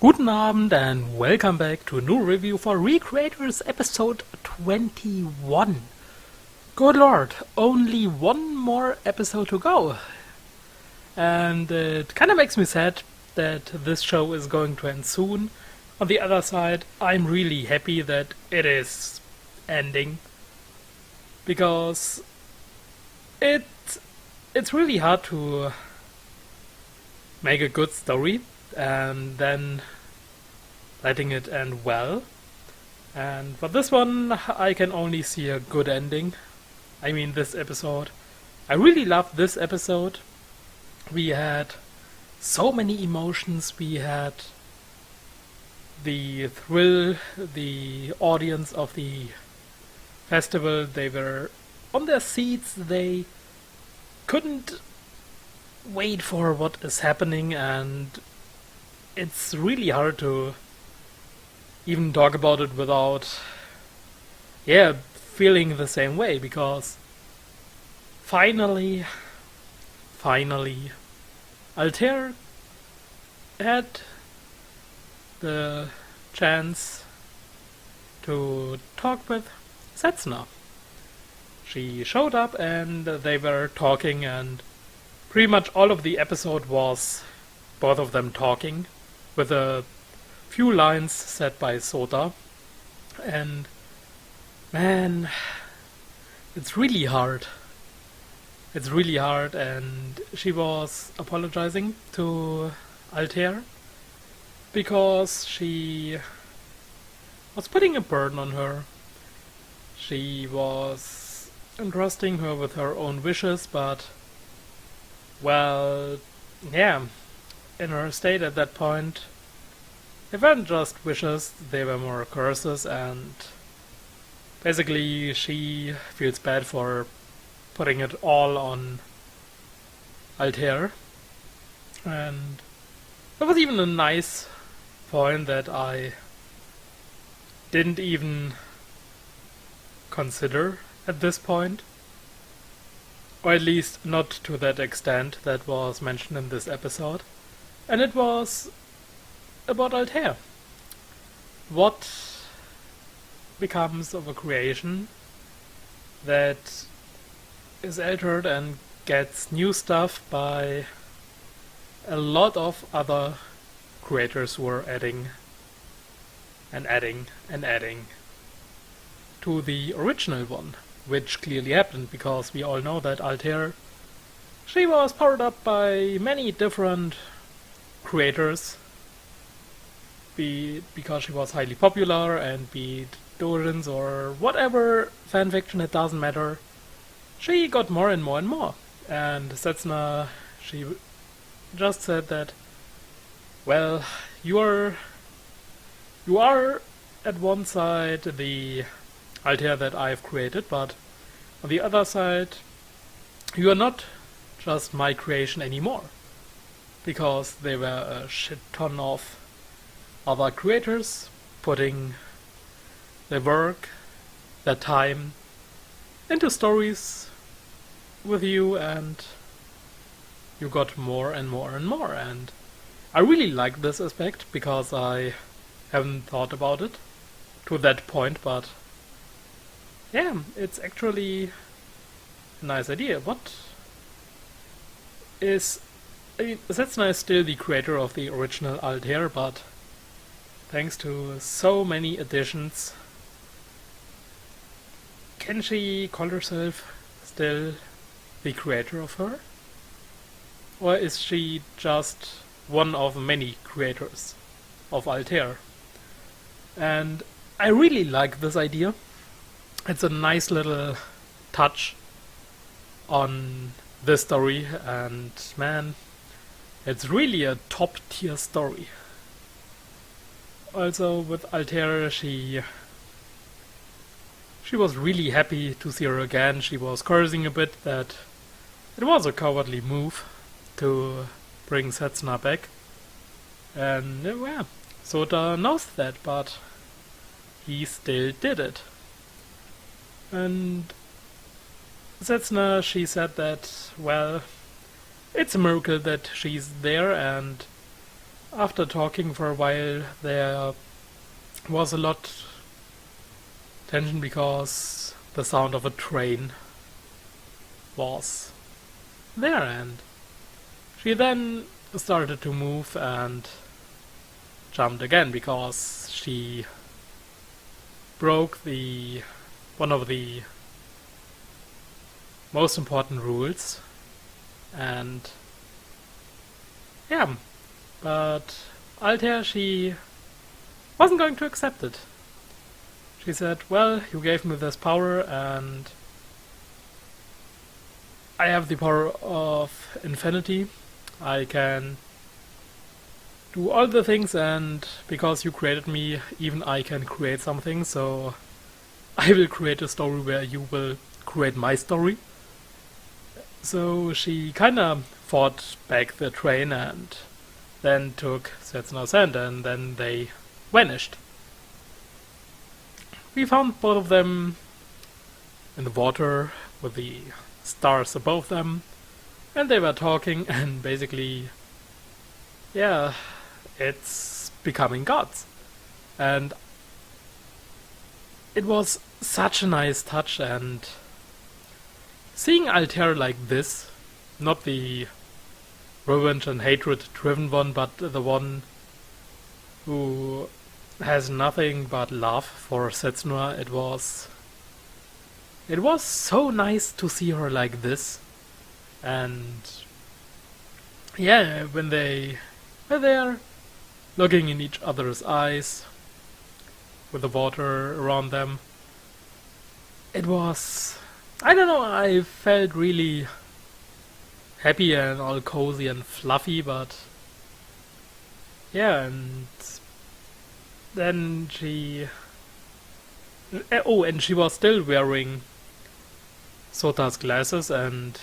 Guten Abend and welcome back to a new review for Recreators episode 21. Good lord, only one more episode to go. And it kind of makes me sad that this show is going to end soon. On the other side, I'm really happy that it is ending. Because it's really hard to make a good story and then letting it end well. And for this one, I can only see a good ending. I mean, this episode. I really loved this episode. We had so many emotions. We had the thrill, the audience of the festival. They were on their seats. They couldn't wait for what is happening, and it's really hard to even talk about it without feeling the same way, because finally Altair had the chance to talk with Setsuna. She showed up and they were talking, and pretty much all of the episode was both of them talking, with a few lines said by Sota. And man, it's really hard. It's really hard, and she was apologizing to Altair because she was putting a burden on her. She was entrusting her with her own wishes, but in her state at that point, they weren't just wishes, they were more curses, and basically she feels bad for putting it all on Altair. And that was even a nice point that I didn't even consider at this point. Or at least not to that extent that was mentioned in this episode. And it was about Altair. What becomes of a creation that is altered and gets new stuff by a lot of other creators who are adding and adding and adding to the original one, which clearly happened because we all know that Altair, she was powered up by many different creators, be it because she was highly popular, and be it doujins or whatever fanfiction, it doesn't matter. She got more and more and more. And Setsuna, she just said that, well, you are at one side the Altair that I've created, but on the other side, you are not just my creation anymore. Because there were a shit ton of other creators putting their work, their time into stories with you, and you got more and more and more. And I really like this aspect because I haven't thought about it to that point, but yeah, it's actually a nice idea. Setsuna is still the creator of the original Altair, but thanks to so many additions, can she call herself still the creator of her? Or is she just one of many creators of Altair? And I really like this idea. It's a nice little touch on this story, and man, it's really a top tier story. Also with Altair, she was really happy to see her again. She was cursing a bit that it was a cowardly move to bring Setsuna back. And Sota knows that, but he still did it. And Setsuna, she said that, well, it's a miracle that she's there, and after talking for a while, there was a lot tension because the sound of a train was there, and she then started to move and jumped again because she broke one of the most important rules. And yeah, but Altair, she wasn't going to accept it. She said, well, you gave me this power and I have the power of infinity. I can do all the things, and because you created me, even I can create something, so I will create a story where you will create my story. So she kinda fought back the train and then took Setsuna's hand, and then they vanished. We found both of them in the water with the stars above them, and they were talking, and basically, yeah, it's becoming gods. And it was such a nice touch, and seeing Altair like this, not the revenge and hatred driven one, but the one who has nothing but love for Setsuna, it was so nice to see her like this. And yeah, when they were there, looking in each other's eyes, with the water around them, it was, I don't know, I felt really happy and all cozy and fluffy, but yeah, and then she... Oh, and she was still wearing Sota's glasses, and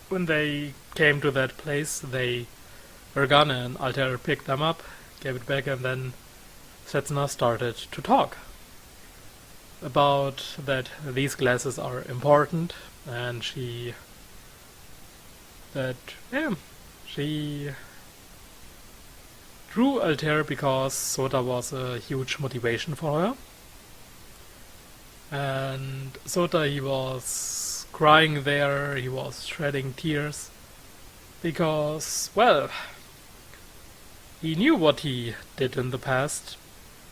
when they came to that place, they were gone, and Altair picked them up, gave it back, and then Setsuna started to talk about that these glasses are important, and she drew Altair because Sota was a huge motivation for her. And Sota, he was crying there, he was shedding tears, because, well, he knew what he did in the past,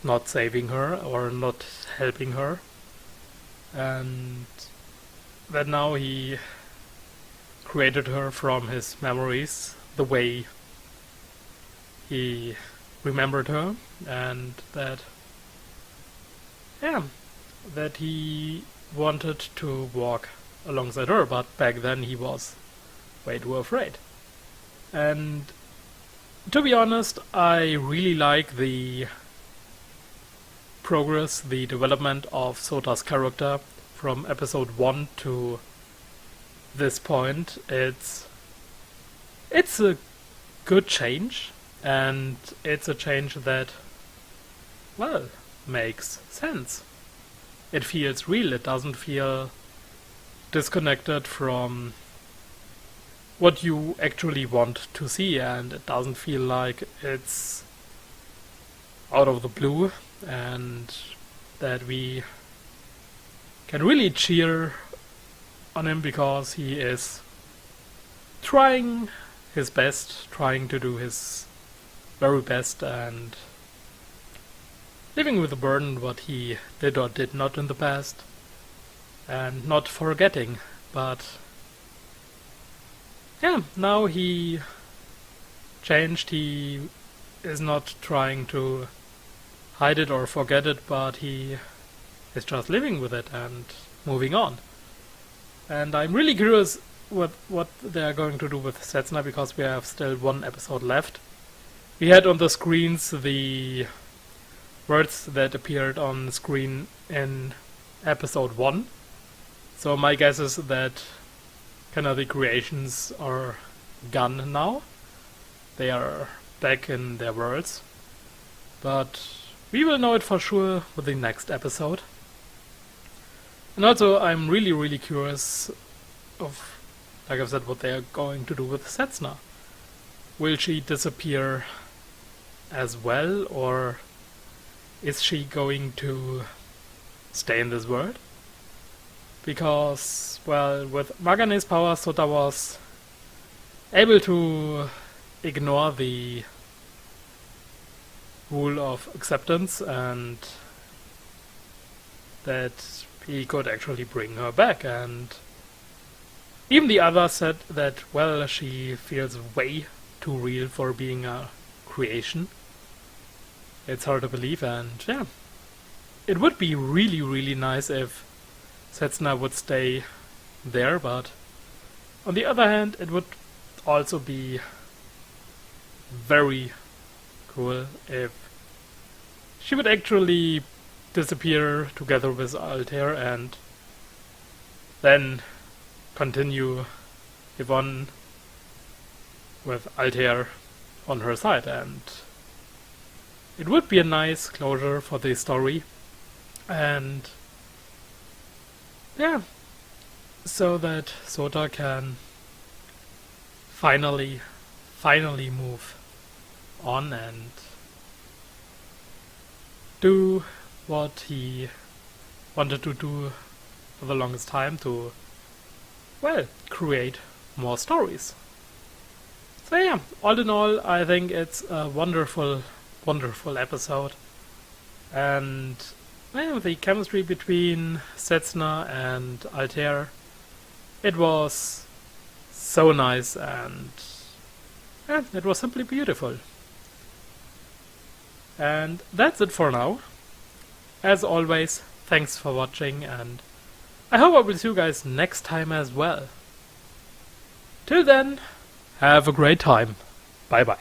not saving her or not helping her, and that now he created her from his memories, the way he remembered her, and that he wanted to walk alongside her, but back then he was way too afraid. And to be honest, I really like the progress, the development of Sota's character from episode 1 to this point. It's a good change, and it's a change that, well, makes sense. It feels real, it doesn't feel disconnected from what you actually want to see, and it doesn't feel like it's out of the blue, and that we can really cheer on him because he is trying his best, trying to do his very best, and living with the burden what he did or did not in the past, and not forgetting. But yeah, now he changed. He is not trying to hide it or forget it, but he is just living with it and moving on. And I'm really curious what they are going to do with Setsuna, because we have still one episode left. We had on the screens the words that appeared on screen in episode 1. So my guess is that kind of the creations are gone now. They are back in their worlds. But we will know it for sure with the next episode. And also, I'm really, really curious of, like I've said, what they are going to do with Setsuna. will she disappear as well, or is she going to stay in this world? Because, well, with Magane's power, Sota was able to ignore the rule of acceptance, and that he could actually bring her back. And even the others said that, well, she feels way too real for being a creation. It's hard to believe, and yeah, it would be really, really nice if Setsuna would stay there, but on the other hand, it would also be very cool if she would actually disappear together with Altair and then continue Yvonne with Altair on her side, and it would be a nice closure for the story. And yeah, so that Sota can finally move on and do what he wanted to do for the longest time, to, well, create more stories. So yeah, all in all, I think it's a wonderful episode. And yeah, the chemistry between Setsuna and Altair, it was so nice, and yeah, it was simply beautiful. And that's it for now. As always, thanks for watching, and I hope I will see you guys next time as well. Till then, have a great time. Bye bye.